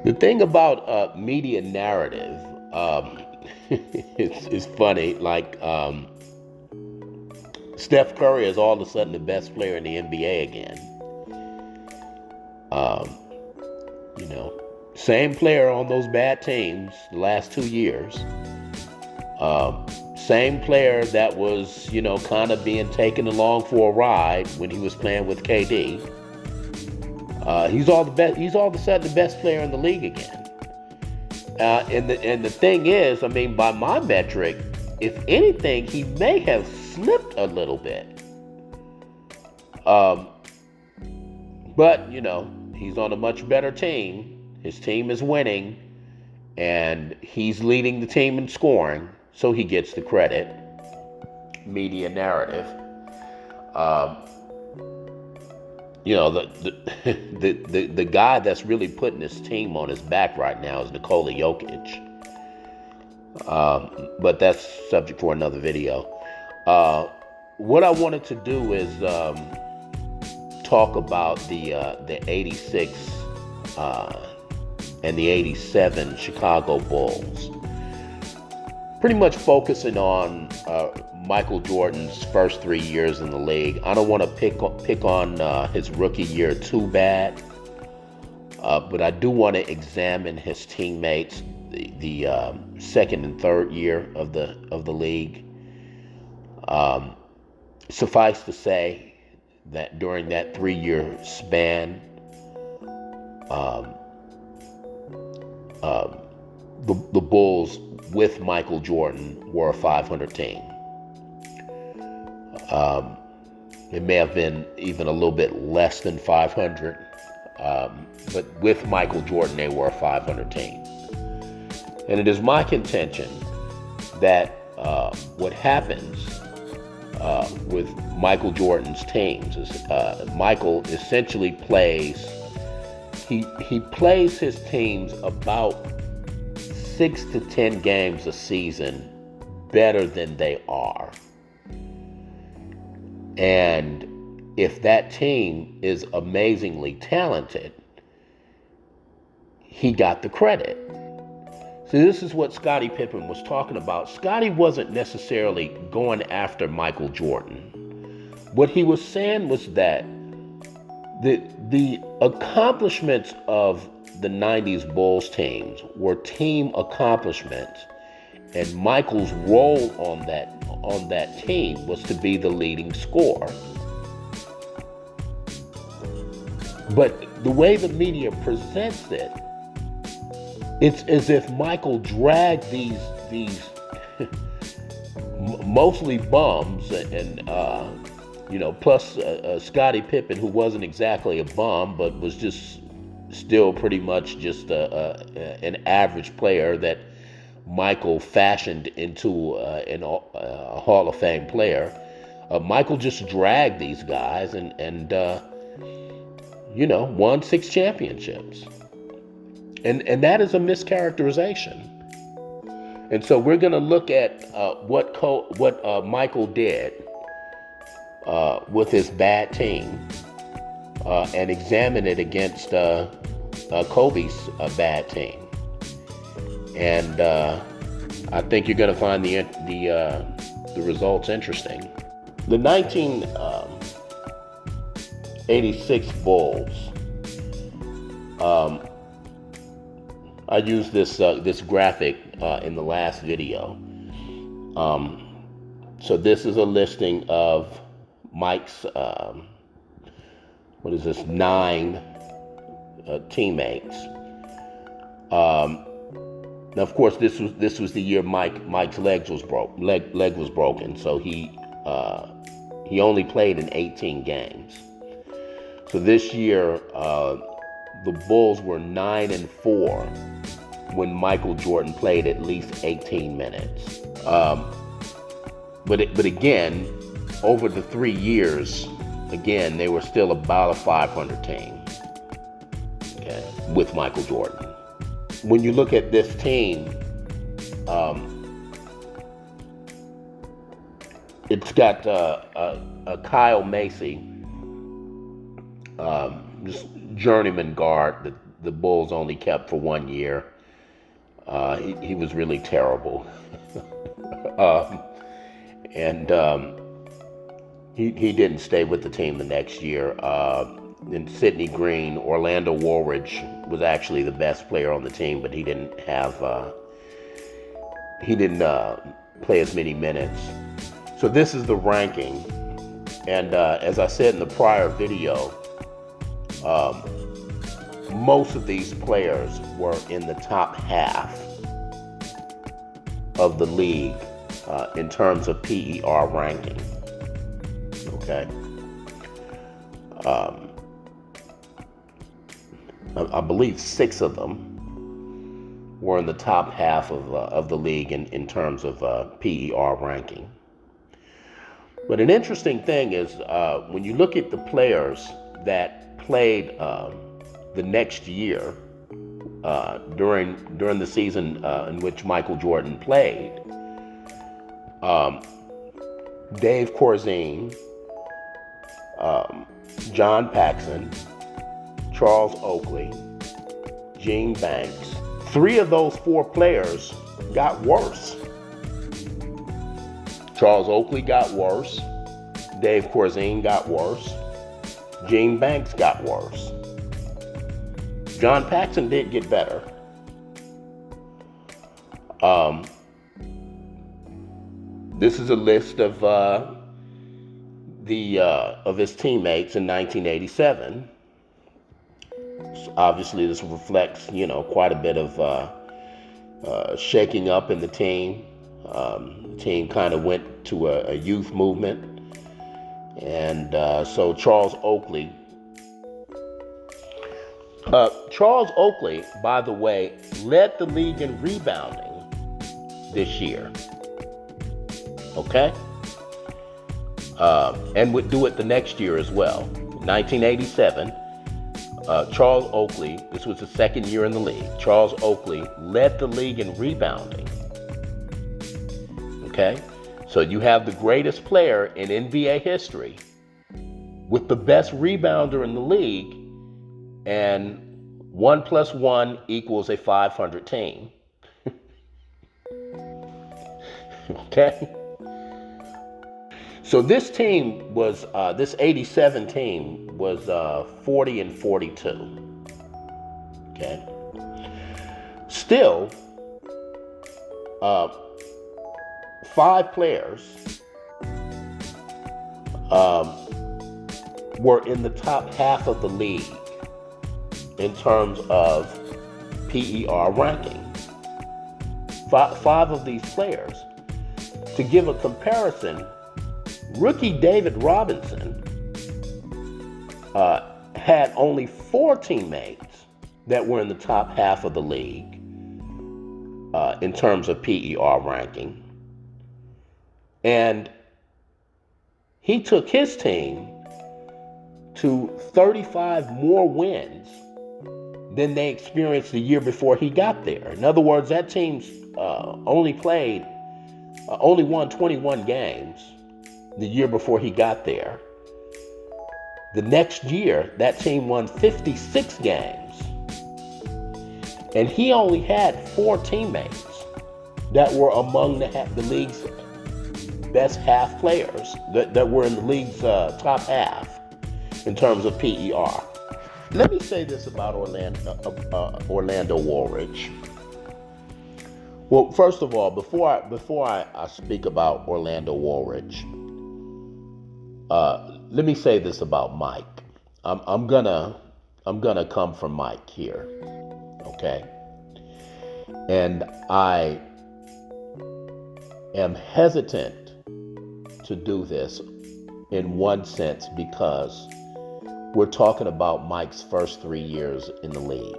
The thing about media narrative, it's funny. Like Steph Curry is all of a sudden the best player in the NBA again. Um, you know, same player on those bad teams the last 2 years. Same player that was, kind of being taken along for a ride when he was playing with KD. He's all the best. He's all of a sudden the best player in the league again. And the thing is, I mean, by my metric, if anything, he may have slipped a little bit. But he's on a much better team. His team is winning, and he's leading the team in scoring, so he gets the credit. Media narrative. The guy that's really putting his team on his back right now is Nikola Jokic. But that's subject for another video. What I wanted to do is talk about the 86 and the 87 Chicago Bulls. Pretty much focusing on Michael Jordan's first 3 years in the league. I don't want to pick on his rookie year too bad, but I do want to examine his teammates the second and third year of the league. Suffice to say that during that 3-year span, the Bulls with Michael Jordan were a 500 team. It may have been even a little bit less than 500, but with Michael Jordan, they were a 500 team. And it is my contention that what happens with Michael Jordan's teams is Michael essentially plays. He plays his teams about 6 to 10 games a season better than they are. And if that team is amazingly talented, he got the credit. See, this is what Scottie Pippen was talking about. Scottie wasn't necessarily going after Michael Jordan. What he was saying was that the accomplishments of the 90s Bulls teams were team accomplishments, and Michael's role on that team was to be the leading scorer. But the way the media presents it, it's as if Michael dragged these mostly bums and plus Scottie Pippen, who wasn't exactly a bum, but was just still pretty much just an average player that Michael fashioned into a Hall of Fame player. Michael just dragged these guys and won 6 championships. And that is a mischaracterization. And so we're going to look at what Michael did with his bad team and examine it against Kobe's bad team. And I think you're going to find the results interesting. The 1986 Bulls. I used this graphic in the last video. So this is a listing of Mike's 9 teammates. Now, of course, this was the year Mike's leg was broken, so he only played in 18 games. So this year, the Bulls were 9-4 when Michael Jordan played at least 18 minutes. But again, over the 3 years, again, they were still about a 500 team. Okay, with Michael Jordan. When you look at this team, it's got a Kyle Macy, just journeyman guard the Bulls only kept for 1 year. He was really terrible. And he didn't stay with the team the next year. And Sidney Green, Orlando Woolridge was actually the best player on the team, but he didn't play as many minutes. So this is the ranking. And as I said in the prior video, most of these players were in the top half of the league in terms of PER ranking. Okay. I believe 6 of them were in the top half of the league in terms of PER ranking. But an interesting thing is when you look at the players that played the next year during the season in which Michael Jordan played, Dave Corzine, John Paxson, Charles Oakley, Gene Banks. 3 of those 4 players got worse. Charles Oakley got worse. Dave Corzine got worse. Gene Banks got worse. John Paxson did get better. This is a list of his teammates in 1987. Obviously, this reflects, quite a bit of shaking up in the team. The team kind of went to a youth movement. And so Charles Oakley, by the way, led the league in rebounding this year. Okay? And would do it the next year as well. 1987, Charles Oakley, this was his second year in the league. Charles Oakley led the league in rebounding. Okay? So you have the greatest player in NBA history with the best rebounder in the league, and 1 + 1 = a 500 team. Okay? So this team was, this 87 team was 40-42. Okay? Still, 5 players were in the top half of the league in terms of PER ranking. 5 of these players. To give a comparison, rookie David Robinson had only 4 teammates that were in the top half of the league in terms of PER ranking. And he took his team to 35 more wins than they experienced the year before he got there. In other words, that team's only won 21 games the year before he got there. The next year, that team won 56 games. And he only had 4 teammates that were among the league's best half players, that were in the league's top half in terms of PER. Let me say this about Orlando Woolridge. Well, first of all, before I speak about Orlando Woolridge, let me say this about Mike. I'm gonna come from Mike here, okay? And I am hesitant to do this in one sense because we're talking about Mike's first 3 years in the league.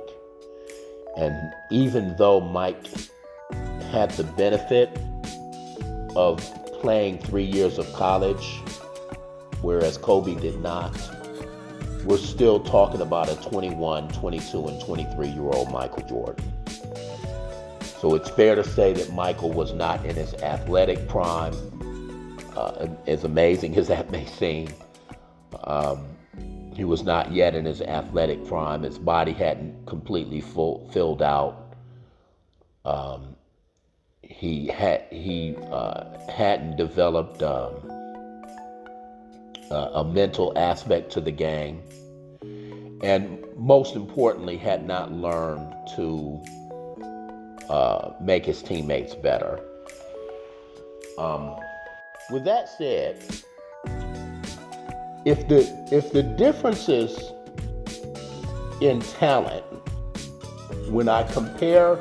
And even though Mike had the benefit of playing 3 years of college, whereas Kobe did not, we're still talking about a 21, 22, and 23-year-old Michael Jordan. So it's fair to say that Michael was not in his athletic prime, as amazing as that may seem. He was not yet in his athletic prime. His body hadn't completely filled out. Hadn't developed a mental aspect to the game, and most importantly, had not learned to make his teammates better. With that said, if the differences in talent, when I compare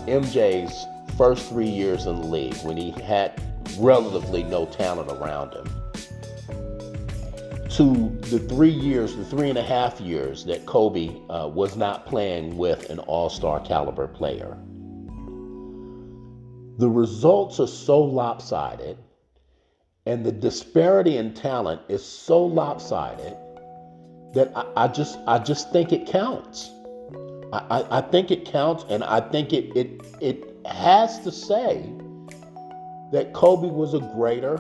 MJ's first 3 years in the league, when he had relatively no talent around him, to the 3.5 years that Kobe was not playing with an all-star caliber player, the results are so lopsided, and the disparity in talent is so lopsided that I just think it counts. I think it counts, and I think it has to say that Kobe was a greater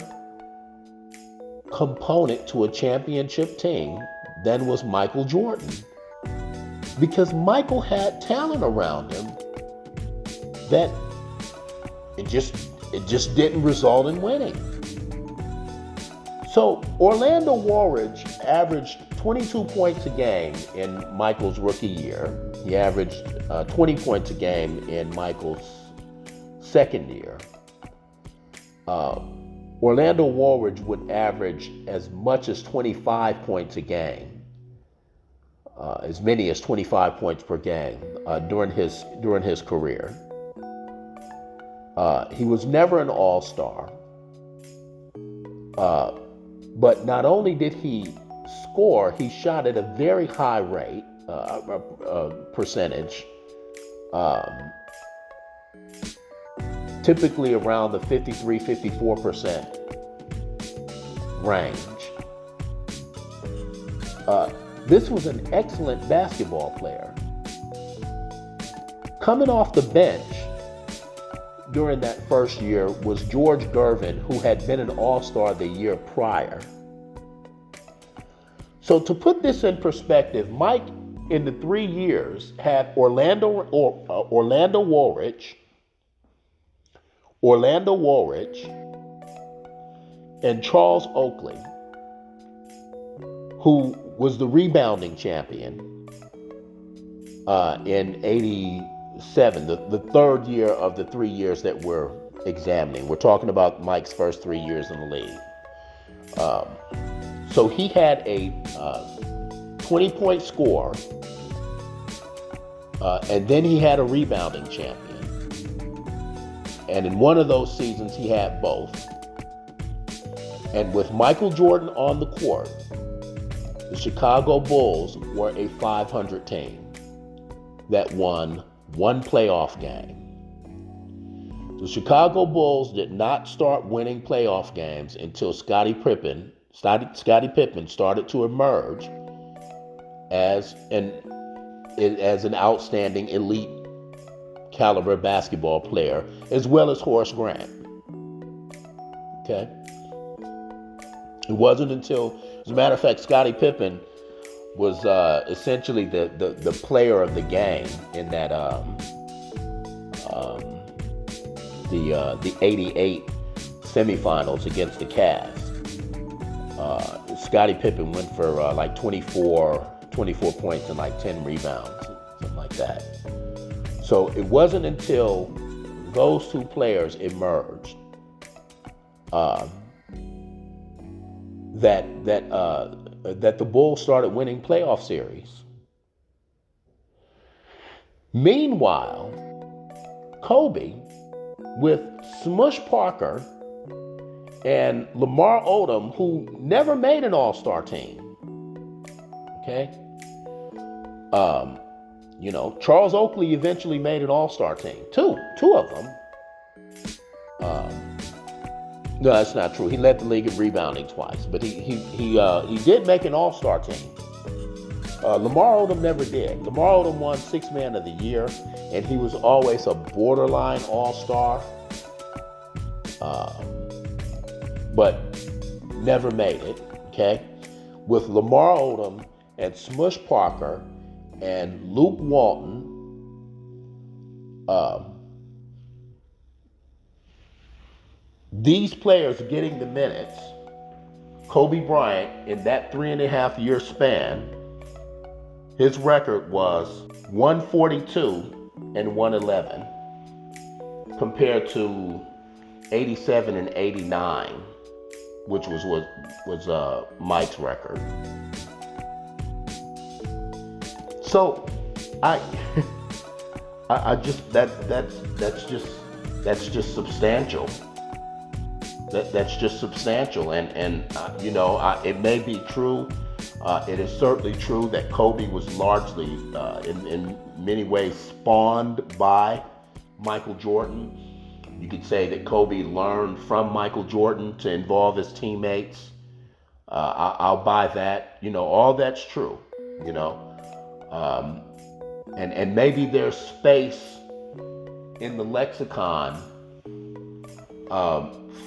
component to a championship team than was Michael Jordan, because Michael had talent around him that it just didn't result in winning. So Orlando Woolridge averaged 22 points a game in Michael's rookie year. He averaged 20 points a game in Michael's second year. Orlando Woolridge would average as much as 25 points a game, as many as 25 points per game during his career. He was never an all-star, but not only did he score, he shot at a very high rate, percentage, typically around the 53-54% range. This was an excellent basketball player. Coming off the bench during that first year was George Gervin, who had been an all-star the year prior. So to put this in perspective, Mike, in the 3 years, had Orlando Woolridge, and Charles Oakley, who was the rebounding champion in '87, the third year of the 3 years that we're examining. We're talking about Mike's first 3 years in the league. So he had a 20-point score, and then he had a rebounding champion. And in one of those seasons, he had both. And with Michael Jordan on the court, the Chicago Bulls were a 500 team that won one playoff game. The Chicago Bulls did not start winning playoff games until Scottie Pippen started to emerge as an outstanding elite caliber basketball player, as well as Horace Grant. Okay? It wasn't until, as a matter of fact, Scottie Pippen was essentially the player of the game in that the '88 semifinals against the Cavs. Scottie Pippen went for like 24 points and like 10 rebounds, something like that. So it wasn't until those two players emerged that the Bulls started winning playoff series. Meanwhile, Kobe, with Smush Parker and Lamar Odom, who never made an all-star team, okay? Charles Oakley eventually made an all-star team. Two of them. No, that's not true. He led the league in rebounding twice, but he did make an all-star team. Lamar Odom never did. Lamar Odom won Sixth Man of the Year, and he was always a borderline all-star, but never made it. Okay. with Lamar Odom and Smush Parker and Luke Walton, these players getting the minutes, Kobe Bryant, in that 3.5 year span, his record was 142 and 111 compared to 87 and 89, which was Mike's record. So I just that's just substantial. That's just substantial, and it may be true. It is certainly true that Kobe was largely, in many ways, spawned by Michael Jordan. You could say that Kobe learned from Michael Jordan to involve his teammates. I'll buy that. All that's true. And maybe there's space in the lexicon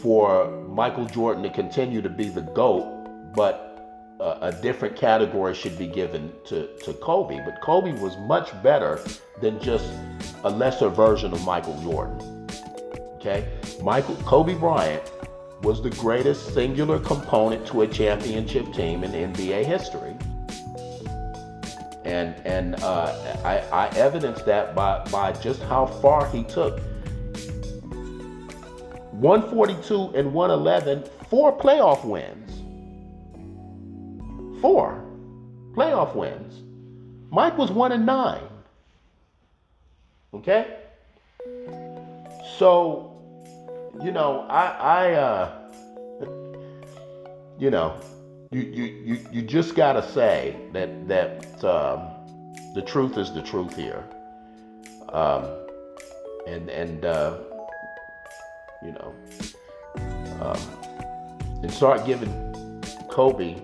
for Michael Jordan to continue to be the GOAT, but a different category should be given to Kobe. But Kobe was much better than just a lesser version of Michael Jordan. Okay? Kobe Bryant was the greatest singular component to a championship team in NBA history. And I evidenced that by just how far he took. 142 and 111, 4 playoff wins. 4 playoff wins. Mike was 1-9. Okay? So, you just gotta say that the truth is the truth here, and start giving Kobe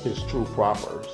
his true propers.